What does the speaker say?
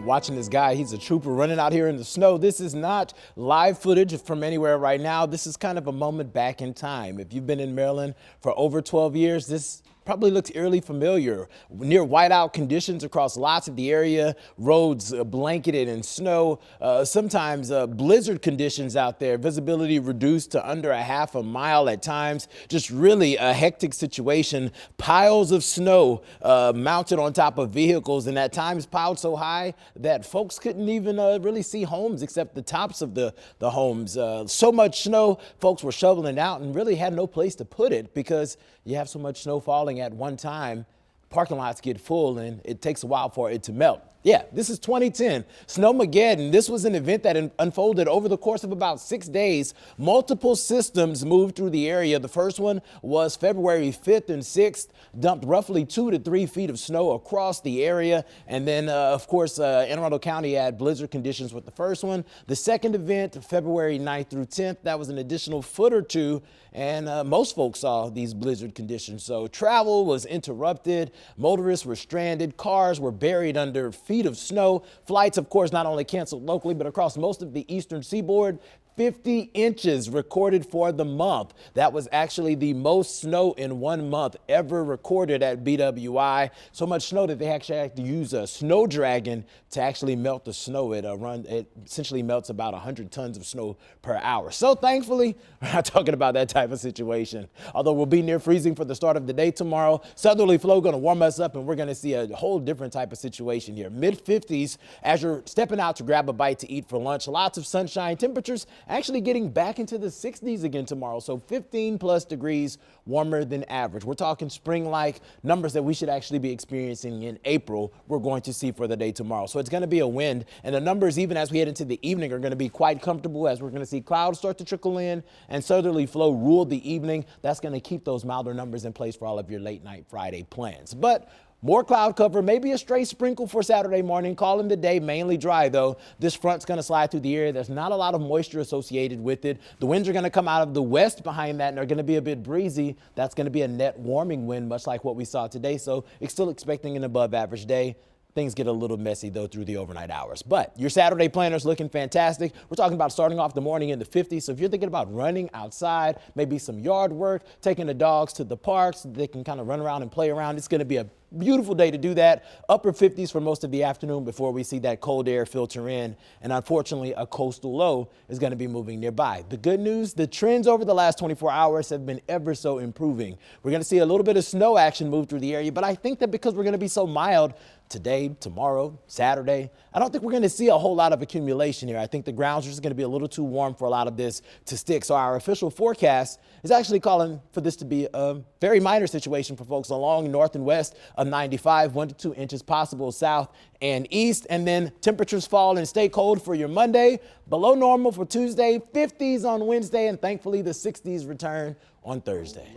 watching this guy. He's a trooper running out here in the snow. This is not live footage from anywhere right now. This is kind of a moment back in time. If you've been in Maryland for over 12 years, this probably looks eerily familiar. Near whiteout conditions across lots of the area, roads blanketed in snow, sometimes blizzard conditions out there, visibility reduced to under a half a mile at times. Just really a hectic situation. Piles of snow mounted on top of vehicles, and at times piled so high that folks couldn't even really see homes except the tops of the homes. So much snow, folks were shoveling out and really had no place to put it because you have so much snow falling at one time. Parking lots get full and it takes a while for it to melt. Yeah, this is 2010 Snowmageddon. This was an event that unfolded over the course of about 6 days. Multiple systems moved through the area. The first one was February 5th and 6th, dumped roughly 2 to 3 feet of snow across the area. And then, of course, Anne Arundel County had blizzard conditions with the first one. The second event, February 9th through 10th, that was an additional foot or two. And most folks saw these blizzard conditions. So travel was interrupted. Motorists were stranded. Cars were buried under feet of snow. Flights, of course, not only canceled locally, but across most of the eastern seaboard. 50 inches recorded for the month. That was actually the most snow in 1 month ever recorded at BWI. So much snow that they actually had to use a snow dragon to actually melt the snow. It essentially melts about 100 tons of snow per hour. So thankfully, we're not talking about that type of situation. Although we'll be near freezing for the start of the day tomorrow. Southerly flow going to warm us up and we're going to see a whole different type of situation here. Mid-50s as you're stepping out to grab a bite to eat for lunch. Lots of sunshine. Temperatures actually getting back into the 60s again tomorrow. So 15 plus degrees warmer than average. We're talking spring-like numbers that we should actually be experiencing in April. We're going to see for the day tomorrow. So it's going to be a wind, and the numbers even as we head into the evening are going to be quite comfortable as we're going to see clouds start to trickle in and southerly flow rule the evening. That's going to keep those milder numbers in place for all of your late night Friday plans. But more cloud cover, maybe a stray sprinkle for Saturday morning. Calling the day mainly dry, though. This front's going to slide through the area. There's not a lot of moisture associated with it. The winds are going to come out of the west behind that and are going to be a bit breezy. That's going to be a net warming wind, much like what we saw today. So it's still expecting an above average day. Things get a little messy, though, through the overnight hours. But your Saturday planner's looking fantastic. We're talking about starting off the morning in the 50s. So if you're thinking about running outside, maybe some yard work, taking the dogs to the parks, they can kind of run around and play around. It's going to be a beautiful day to do that. Upper 50s for most of the afternoon before we see that cold air filter in. And unfortunately, a coastal low is going to be moving nearby. The good news, the trends over the last 24 hours have been ever so improving. We're going to see a little bit of snow action move through the area, but I think that because we're going to be so mild today, tomorrow, Saturday, I don't think we're going to see a whole lot of accumulation here. I think the grounds are just going to be a little too warm for a lot of this to stick. So our official forecast is actually calling for this to be a very minor situation for folks along north and west of 95, 1 to 2 inches possible south and east. And then temperatures fall and stay cold for your Monday, below normal for Tuesday, 50s on Wednesday, and thankfully the 60s return on Thursday.